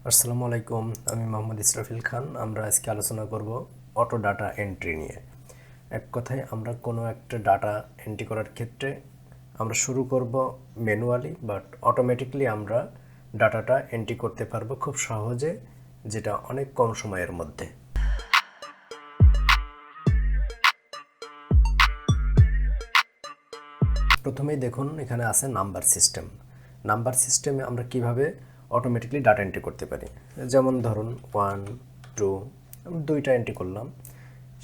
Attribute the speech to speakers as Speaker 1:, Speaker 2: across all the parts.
Speaker 1: আসসালামু আলাইকুম, আমি মোহাম্মদ ইসরাফিল খান। আমরা আজকে আলোচনা করব অটো ডাটা এন্ট্রি নিয়ে। এক কথায় আমরা কোনো একটা ডাটা এন্ট্রি করার ক্ষেত্রে আমরা শুরু করব ম্যানুয়ালি, বাট অটোমেটিকলি আমরা ডাটাটা এন্ট্রি করতে পারবো খুব সহজে, যেটা অনেক কম সময়ের মধ্যে। প্রথমেই দেখুন এখানে আছে নাম্বার সিস্টেম। নাম্বার সিস্টেমে আমরা কিভাবে অটোমেটিকলি ডাটা এন্ট্রি করতে পারি। যেমন ধরুন 1, 2, দুইটা এন্ট্রি করলাম।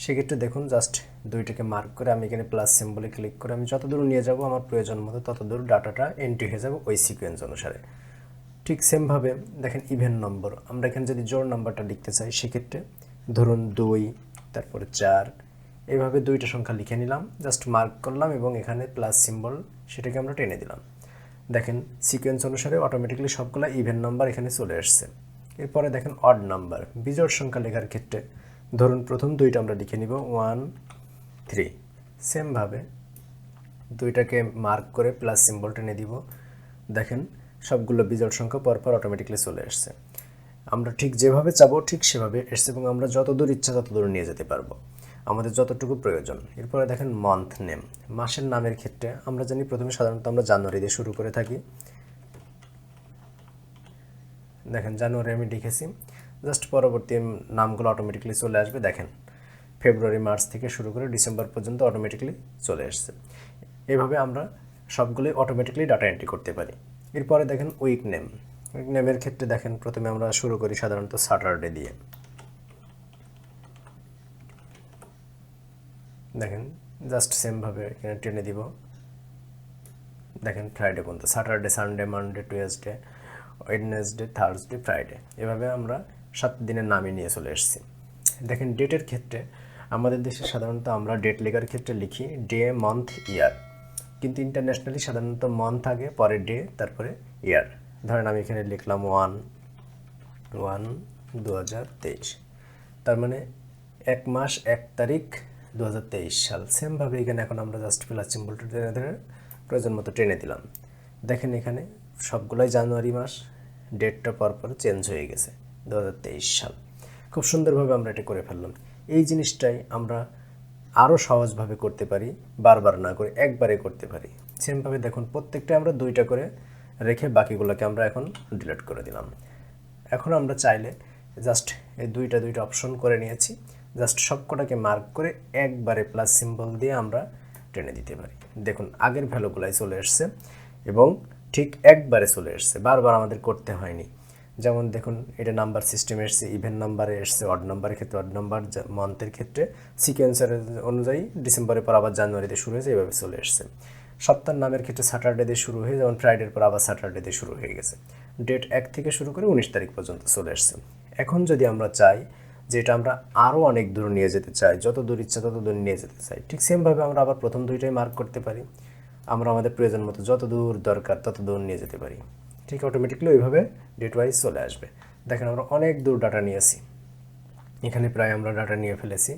Speaker 1: সেক্ষেত্রে দেখুন জাস্ট দুইটাকে মার্ক করে আমি এখানে প্লাস সিম্বলে ক্লিক করে আমি যত দূর নিয়ে যাব আমার প্রয়োজন মতো তত দূর ডাটাটা এন্ট্রি হয়ে যাবে ওই সিকোয়েন্স অনুসারে। ঠিক সেমভাবে দেখেন ইভেন নম্বর, আমরা এখানে যদি জোড় নাম্বারটা লিখতে চাই সেক্ষেত্রে ধরুন 2, তারপরে 4, এইভাবে দুইটা সংখ্যা লিখে নিলাম, জাস্ট মার্ক করলাম এবং এখানে প্লাস সিম্বল সেটাকে আমরা টেনে দিলাম। দেখেন সিকোয়েন্স অনুসারে অটোমেটিকলি সবগুলো ইভেন নাম্বার এখানে চলে আসছে। এরপরে দেখেন অড নাম্বার, বিজোড় সংখ্যা লেখার ক্ষেত্রে ধরুন প্রথম দুইটা আমরা লিখে নিব 1, 3। সেমভাবে দুইটাকে মার্ক করে প্লাস সিম্বল টেনে দিব। দেখেন সবগুলো বিজোড় সংখ্যা পরপর অটোমেটিকলি চলে আসছে। আমরা ঠিক যেভাবে চাবো ঠিক সেভাবে এসছে এবং আমরা যত দূর ইচ্ছা তত দূর নিয়ে যেতে পারবো, আমাদের যতটুকু প্রয়োজন। এরপরে দেখেন মান্থ নেম, মাসের নামের ক্ষেত্রে আমরা জানি প্রথমে সাধারণত আমরা জানুয়ারি দিয়ে শুরু করে থাকি। দেখেন জানুয়ারি আমি লিখেছি, জাস্ট পরবর্তী নামগুলো অটোমেটিকলি চলে আসবে। দেখেন ফেব্রুয়ারি, মার্চ থেকে শুরু করে ডিসেম্বর পর্যন্ত অটোমেটিকলি চলে আসছে। এইভাবে আমরা সবগুলোই অটোমেটিকলি ডাটা এন্ট্রি করতে পারি। এরপরে দেখেন উইক নেম, উইক নেমের ক্ষেত্রে দেখেন প্রথমে আমরা শুরু করি সাধারণত স্যাটারডে দিয়ে। দেখেন জাস্ট সেমভাবে এখানে টেনে দিব। দেখেন ফ্রাইডে পর্যন্ত, Saturday, Sunday, Monday, Tuesday, Wednesday, Thursday, Friday, এভাবে আমরা 7 দিনের নামই নিয়ে চলে এসেছি। দেখেন ডেটের ক্ষেত্রে আমাদের দেশে সাধারণত আমরা ডেট লেখার ক্ষেত্রে লিখি ডে, মান্থ, ইয়ার, কিন্তু ইন্টারন্যাশনালি সাধারণত মান্থ আগে, পরে ডে, তারপরে ইয়ার। ধরেন আমি এখানে লিখলাম 1/1/2023, তার মানে 1 মাস 1 তারিখ 2023 সাল। সেমভাবে এখানে এখন আমরা জাস্ট প্লাস সিম্বলটা টেনে ধরে প্রয়োজন মতো টেনে দিলাম। দেখেন এখানে সবগুলোই জানুয়ারি মাস, ডেটটা পরপর চেঞ্জ হয়ে গেছে 2023 সাল। খুব সুন্দরভাবে আমরা এটা করে ফেললাম। এই জিনিসটাই আমরা আরও সহজভাবে করতে পারি, বারবার না করে একবারে করতে পারি। সেমভাবে দেখুন প্রত্যেকটা আমরা দুইটা করে রেখে বাকিগুলোকে আমরা এখন ডিলিট করে দিলাম। এখন আমরা চাইলে জাস্ট এই দুইটা অপশন করে নিয়েছি, জাস্ট সবকটাকে মার্ক করে একবারে প্লাস সিম্বল দিয়ে আমরা টেনে দিতে পারি। দেখুন আগের ভ্যালুগুলাই চলে আসছে এবং ঠিক একবারে চলে আসছে, বারবার আমাদের করতে হয়নি। যেমন দেখুন এটা নাম্বার সিস্টেমে এসছে, ইভেন নাম্বারে এসছে, অড নাম্বারের ক্ষেত্রে অড নাম্বার, মান্থের ক্ষেত্রে সিকোয়েন্সের অনুযায়ী ডিসেম্বরের পর আবার জানুয়ারিতে শুরু হয়েছে, এভাবে চলে এসছে। সপ্তাহের নামের ক্ষেত্রে স্যাটারডে দিয়ে শুরু হয়ে, যেমন ফ্রাইডের পর আবার স্যাটারডে দিয়ে শুরু হয়ে গেছে। ডেট 1 থেকে শুরু করে 19 তারিখ পর্যন্ত চলে আসছে। এখন যদি আমরা চাই যে এটা আমরা আরও অনেক দূর নিয়ে যেতে চাই, যত দূর ইচ্ছা তত দূর নিয়ে যেতে চাই, ঠিক সেমভাবে আমরা আবার প্রথম দুইটাই মার্ক করতে পারি। আমরা আমাদের প্রয়োজন মতো যত দূর দরকার তত দূর নিয়ে যেতে পারি। ঠিক অটোমেটিকলি ওইভাবে ডেট ওয়াইজ চলে আসবে। দেখেন আমরা অনেক দূর ডাটা নিয়েছি, এখানে প্রায় আমরা ডাটা নিয়ে ফেলেছি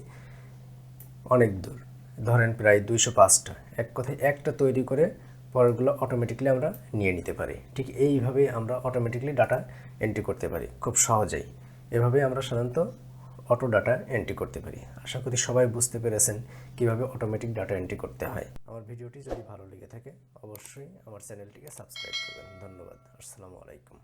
Speaker 1: অনেক দূর, ধরেন প্রায় 205টা। এক কথায় একটা তৈরি করে পরেরগুলো অটোমেটিকলি আমরা নিয়ে নিতে পারি। ঠিক এইভাবেই আমরা অটোমেটিকলি ডাটা এন্ট্রি করতে পারি খুব সহজেই। এভাবেই আমরা সাধারণত অটো ডাটা এন্ট্রি করতে পারি। আশা করি সবাই বুঝতে পেরেছেন কীভাবে অটোমেটিক ডাটা এন্ট্রি করতে হয়। আমার ভিডিওটি যদি ভালো লেগে থাকে অবশ্যই আমার চ্যানেলটিকে সাবস্ক্রাইব করবেন। ধন্যবাদ। আসসালামু আলাইকুম।